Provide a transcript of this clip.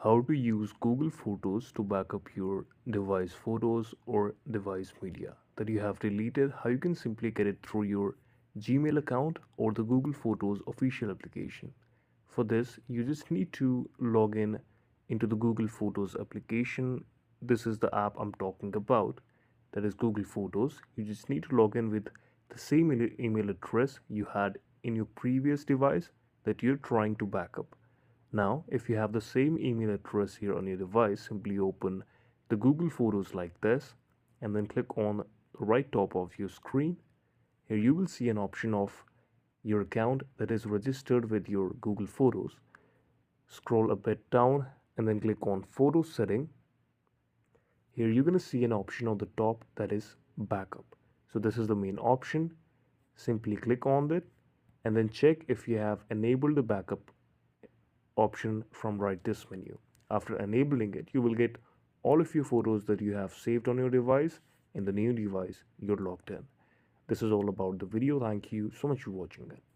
How to use Google Photos to back up your device photos or device media that you have deleted, how you can simply get it through your Gmail account or the Google Photos official application. For this, you just need to log in into the Google Photos application. This is the app I'm talking about, that is Google Photos. You just need to log in with the same email address you had in your previous device that you're trying to back up. Now, if you have the same email address here on your device, simply open the Google Photos like this and then click on the right top of your screen. Here you will see an option of your account that is registered with your Google Photos. Scroll a bit down and then click on Photo Setting. Here you're going to see an option on the top that is Backup. So this is the main option. Simply click on it and then check if you have enabled the backup option from right this menu. After enabling it, you will get all of your photos that you have saved on your device. In the new device you're logged in. This is all about the video. Thank you so much for watching it.